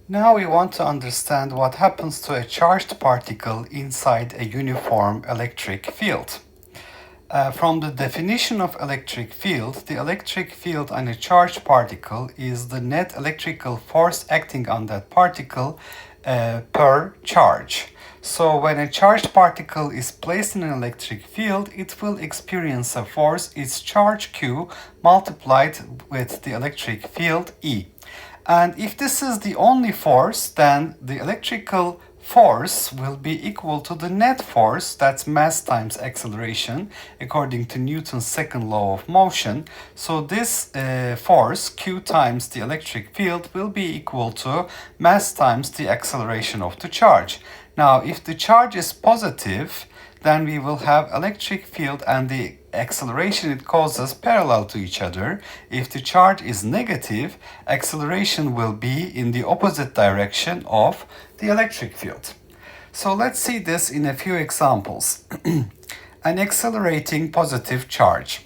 Now we want to understand what happens to a charged particle inside a uniform electric field. From the definition of electric field, the electric field on a charged particle is the net electrical force acting on that particle per charge. So when a charged particle is placed in an electric field, it will experience a force, its charge Q, multiplied with the electric field E. And if this is the only force, then the electrical force will be equal to the net force, that's mass times acceleration, according to Newton's second law of motion. So this force, Q times the electric field, will be equal to mass times the acceleration of the charge. Now, if the charge is positive, then we will have electric field and the acceleration it causes parallel to each other. If the charge is negative, acceleration will be in the opposite direction of the electric field. So let's see this in a few examples. An accelerating positive charge.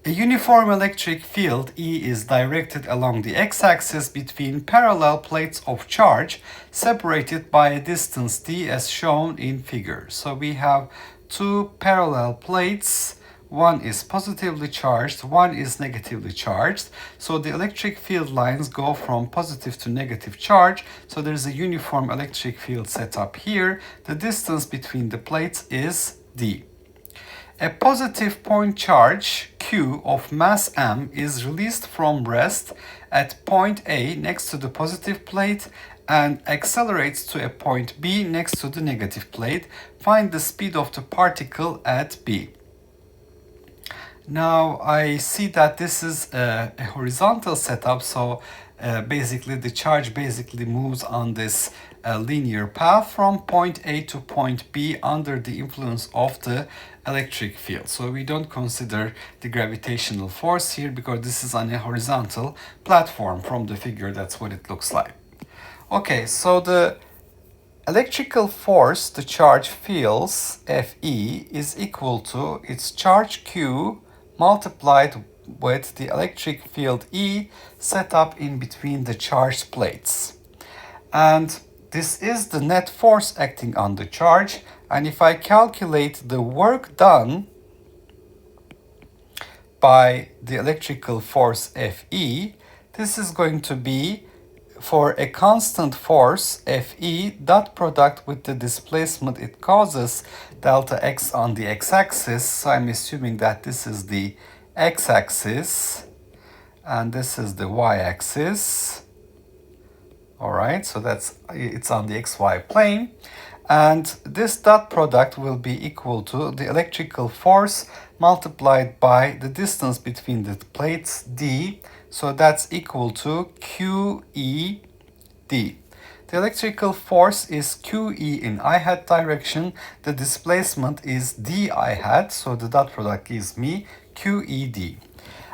A uniform electric field E is directed along the x-axis between parallel plates of charge separated by a distance d as shown in figure. So we have two parallel plates. One is positively charged, one is negatively charged. So the electric field lines go from positive to negative charge. So there's a uniform electric field set up here. The distance between the plates is d. A positive point charge Q of mass m is released from rest at point A next to the positive plate and accelerates to a point B next to the negative plate. Find the speed of the particle at B. Now I see that this is a horizontal setup, so basically the charge moves on this linear path from point A to point B under the influence of the electric field. So we don't consider the gravitational force here because this is on a horizontal platform. From the figure, that's what it looks like. Okay, so the electrical force the charge feels, Fe, is equal to its charge Q multiplied with the electric field E set up in between the charged plates. And this is the net force acting on the charge. And if I calculate the work done by the electrical force Fe, this is going to be, for a constant force Fe, dot product with the displacement it causes, delta x on the x-axis. So I'm assuming that this is the x-axis and this is the y-axis. All right, so it's on the xy plane. And this dot product will be equal to the electrical force multiplied by the distance between the plates, d. So that's equal to QEd. The electrical force is QE in I hat direction. The displacement is d I hat. So the dot product gives me QEd.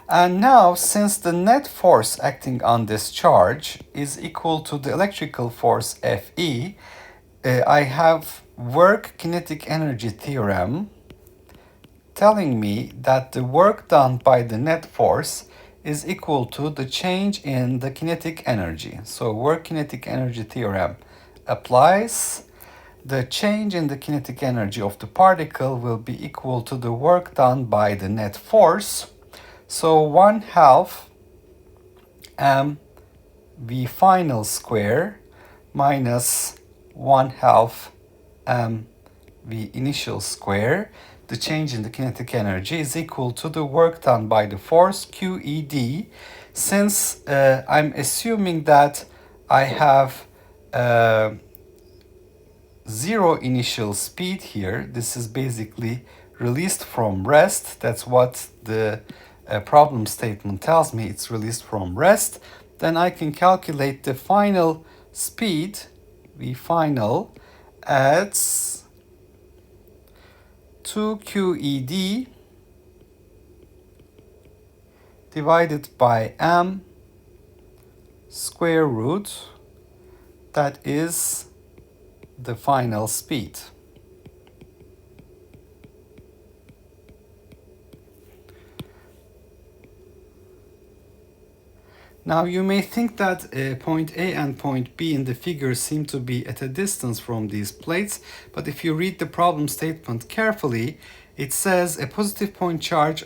And now, since the net force acting on this charge is equal to the electrical force Fe, I have work kinetic energy theorem telling me that the work done by the net force is equal to the change in the kinetic energy. So work kinetic energy theorem applies. The change in the kinetic energy of the particle will be equal to the work done by the net force. So 1/2 mv final square minus 1/2 mv initial square, the change in the kinetic energy, is equal to the work done by the force QEd. Since I'm assuming that I have zero initial speed here, this is basically released from rest. That's what the problem statement tells me, it's released from rest. Then I can calculate the final speed, V final, at 2QEd divided by m square root, that is the final speed. Now you may think that point A and point B in the figure seem to be at a distance from these plates, but if you read the problem statement carefully, it says a positive point charge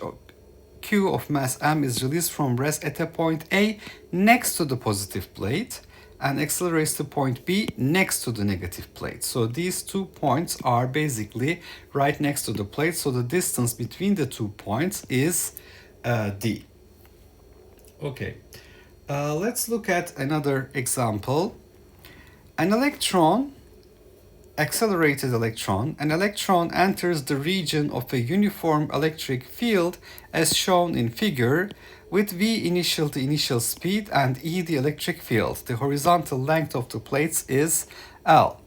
Q of mass m is released from rest at a point A next to the positive plate and accelerates to point B next to the negative plate. So these 2 points are basically right next to the plate, so the distance between the 2 points is d. Okay, let's look at another example. An accelerated electron, an electron enters the region of a uniform electric field as shown in figure, with V initial the initial speed and E the electric field. The horizontal length of the plates is L.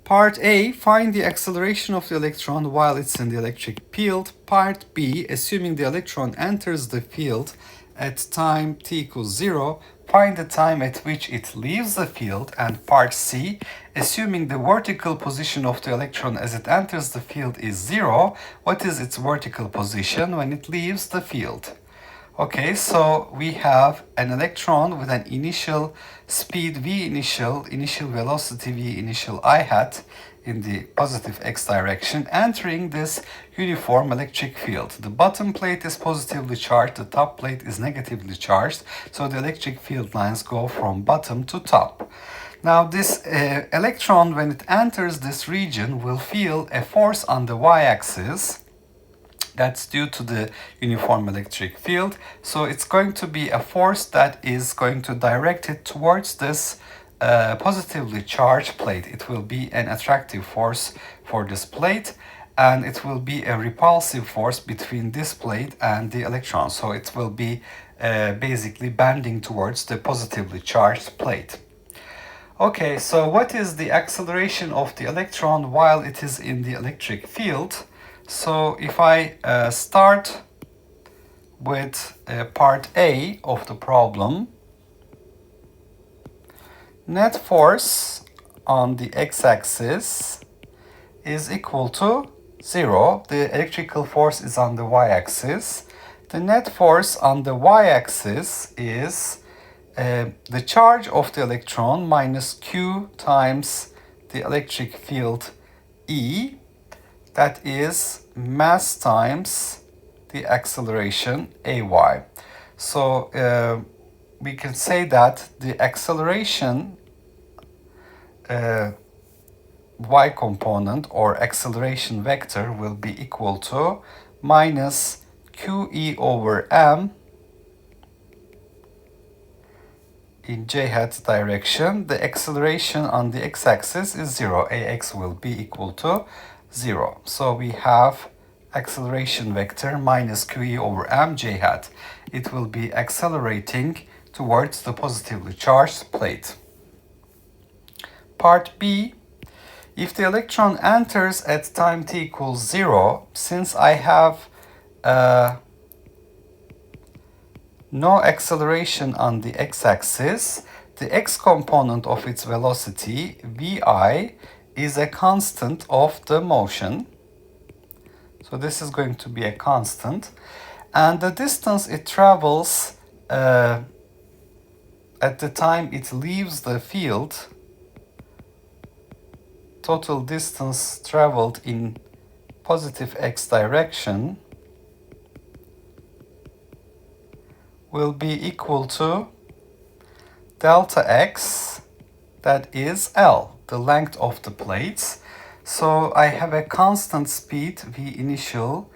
Part A, find the acceleration of the electron while it's in the electric field. Part B, assuming the electron enters the field at time t equals 0, find the time at which it leaves the field. And part C, assuming the vertical position of the electron as it enters the field is 0, what is its vertical position when it leaves the field? Okay, so we have an electron with an initial speed v initial velocity v initial I hat in the positive x direction entering this uniform electric field. The bottom plate is positively charged, the top plate is negatively charged, so the electric field lines go from bottom to top. Now this electron, when it enters this region, will feel a force on the y-axis. That's due to the uniform electric field. So it's going to be a force that is going to direct it towards this positively charged plate. It will be an attractive force for this plate, and it will be a repulsive force between this plate and the electron. So it will be basically bending towards the positively charged plate. Okay, so what is the acceleration of the electron while it is in the electric field? So if I start with part A of the problem, net force on the x-axis is equal to 0. The electrical force is on the y-axis. The net force on the y-axis is the charge of the electron minus q times the electric field E. That is mass times the acceleration ay. So we can say that the acceleration y component or acceleration vector will be equal to minus qe over m in j hat direction. The acceleration on the x-axis is 0. Ax will be equal to 0. So we have acceleration vector minus qe over m j hat. It will be accelerating towards the positively charged plate. Part B, if the electron enters at time t equals 0, since I have no acceleration on the x-axis, the x component of its velocity, vi, is a constant of the motion. So this is going to be a constant. And the distance it travels at the time it leaves the field, total distance traveled in positive x direction, will be equal to delta x, that is L, the length of the plates. So I have a constant speed v initial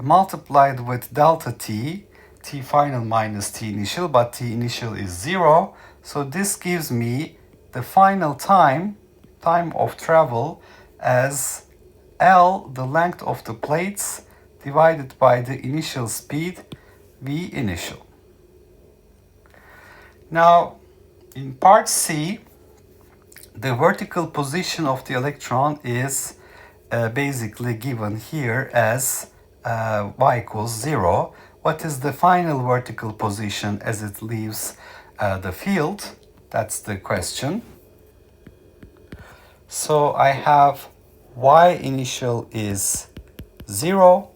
multiplied with delta t, t final minus t initial, but t initial is 0. So this gives me the final time of travel as L, the length of the plates, divided by the initial speed v initial. Now, in part C, the vertical position of the electron is basically given here as y equals 0. What is the final vertical position as it leaves the field? That's the question. So I have y initial is 0.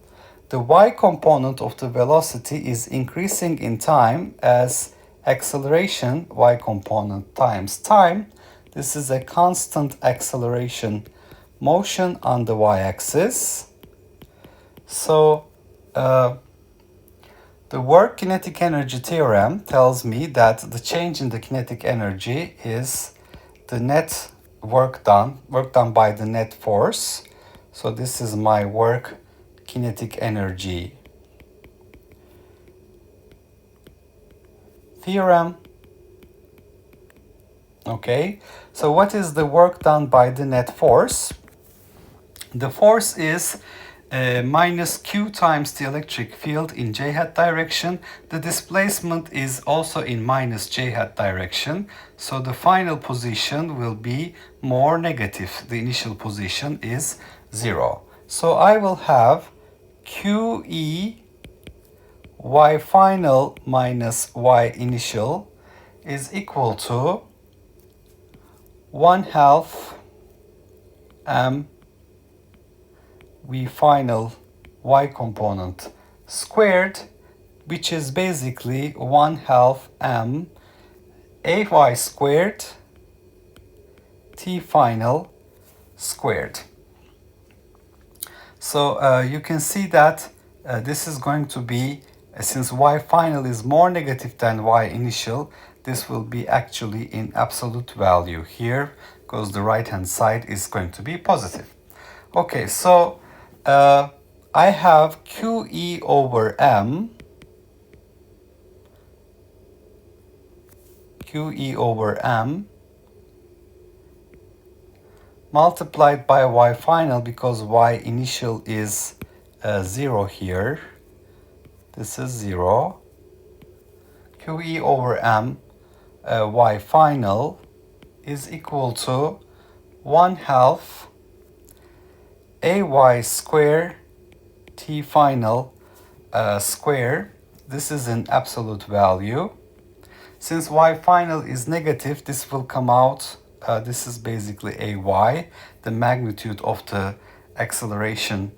The y component of the velocity is increasing in time as acceleration, y component times time. This is a constant acceleration motion on the y-axis. So the work kinetic energy theorem tells me that the change in the kinetic energy is the net work done by the net force. So this is my work kinetic energy theorem. Okay, so what is the work done by the net force? The force is minus q times the electric field in j hat direction. The displacement is also in minus j hat direction. So the final position will be more negative. The initial position is 0. So I will have QE y final minus y initial is equal to 1/2 m v final y component squared, which is basically 1/2 m ay squared t final squared. So you can see that this is going to be, since y final is more negative than y initial, this will be actually in absolute value here, because the right hand side is going to be positive. Okay, so I have QE over m, multiplied by y final, because y initial is 0 here. This is 0. QE over m y final is equal to 1/2 ay square t final square. This is an absolute value. Since y final is negative, this will come out. This is basically ay, the magnitude of the acceleration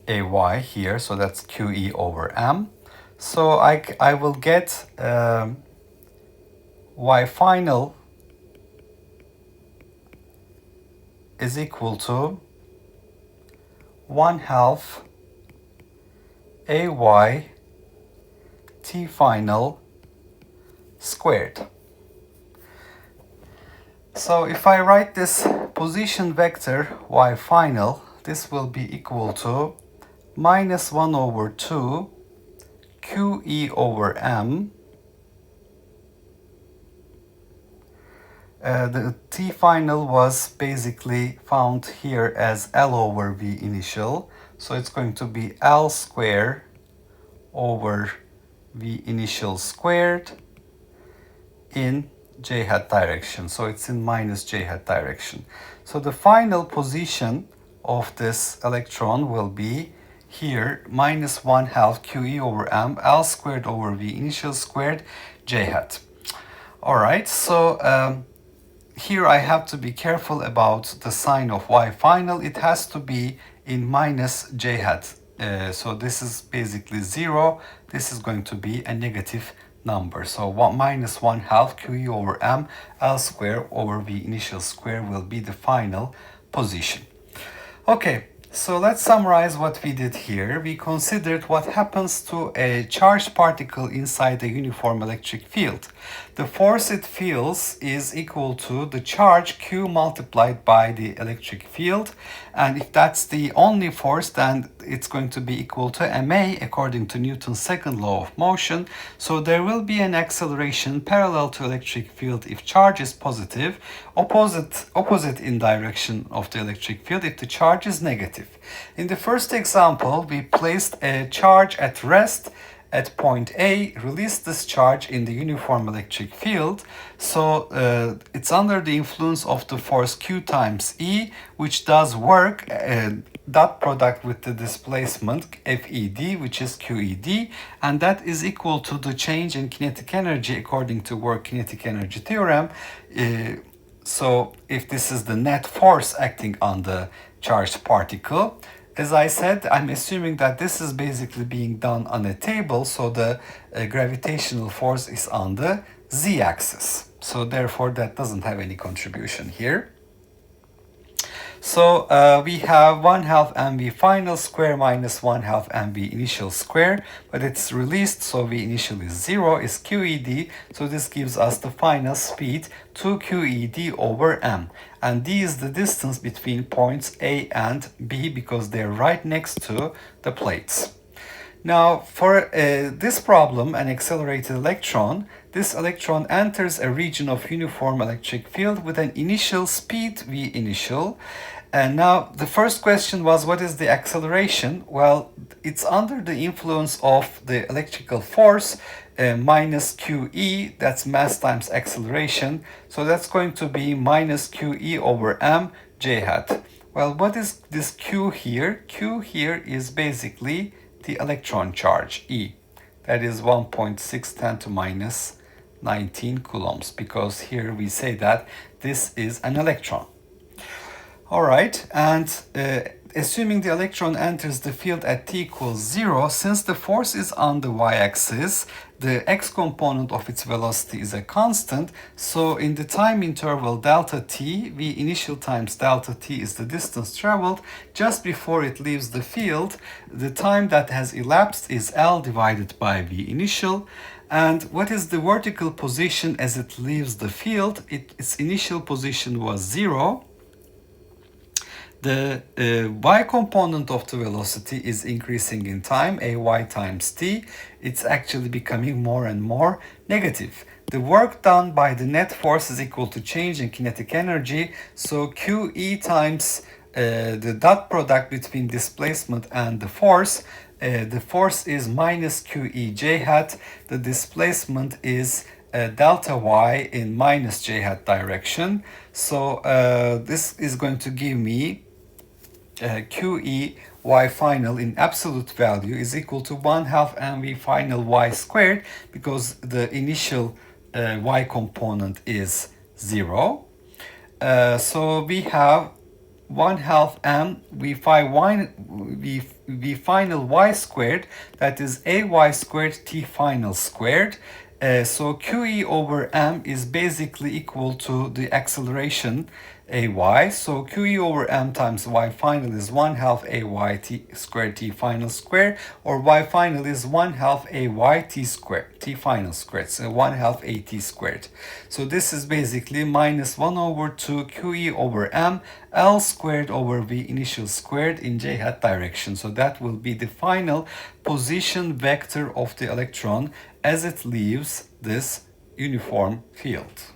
ay here. So that's QE over m. So I will get y final is equal to 1/2 ay t final squared. So if I write this position vector y final, this will be equal to minus 1 over 2 QE over m. The t final was basically found here as L over V initial. So it's going to be L square over V initial squared in j hat direction. So it's in minus j hat direction. So the final position of this electron will be here minus 1/2 QE over m, L squared over V initial squared j hat. All right, so here I have to be careful about the sign of y final. It has to be in minus j hat. So this is basically 0. This is going to be a negative number. So minus 1/2 QE over m L square over V initial square will be the final position. Okay, so let's summarize what we did here. We considered what happens to a charged particle inside a uniform electric field. The force it feels is equal to the charge Q multiplied by the electric field. And if that's the only force, then it's going to be equal to ma according to Newton's second law of motion. So there will be an acceleration parallel to electric field if charge is positive, opposite in direction of the electric field if the charge is negative. In the first example, we placed a charge at rest at point A, released this charge in the uniform electric field. So it's under the influence of the force Q times E, which does work dot product with the displacement FED, which is QED, and that is equal to the change in kinetic energy according to work kinetic energy theorem. So if this is the net force acting on the charged particle, As I said, I'm assuming that this is basically being done on a table, so the gravitational force is on the z-axis. So therefore that doesn't have any contribution here. So we have 1/2 mv final square minus 1/2 mv initial square, but it's released, so v initial is 0, is QED, so this gives us the final speed 2 QED over m. And d is the distance between points A and B because they're right next to the plates. Now, for this problem, an accelerated electron, this electron enters a region of uniform electric field with an initial speed v initial. And now the first question was, what is the acceleration? Well, it's under the influence of the electrical force minus QE, that's mass times acceleration. So that's going to be minus QE over m j hat. Well, what is this Q here? Q here is basically the electron charge, E. That is 1.610 to minus 19 coulombs, because here we say that this is an electron. All right, and assuming the electron enters the field at t equals 0, since the force is on the y-axis, the x component of its velocity is a constant, so in the time interval delta t, v initial times delta t is the distance traveled, just before it leaves the field, the time that has elapsed is L divided by v initial. And what is the vertical position as it leaves the field? Its initial position was 0. The y component of the velocity is increasing in time, ay times t. It's actually becoming more and more negative. The work done by the net force is equal to change in kinetic energy. So QE times the dot product between displacement and the force is minus QE j hat. The displacement is delta y in minus j hat direction. So this is going to give me QE y final in absolute value is equal to 1/2 mv final y squared, because the initial y component is 0. So we have 1/2 m v final y squared, that is ay squared t final squared. So QE over m is basically equal to the acceleration ay. So QE over m times y final is 1/2 ay t squared t final squared, or y final is 1/2 ay t squared t final squared, so 1/2 at squared. So this is basically minus 1 over 2 QE over m L squared over v initial squared in j hat direction. So that will be the final position vector of the electron as it leaves this uniform field.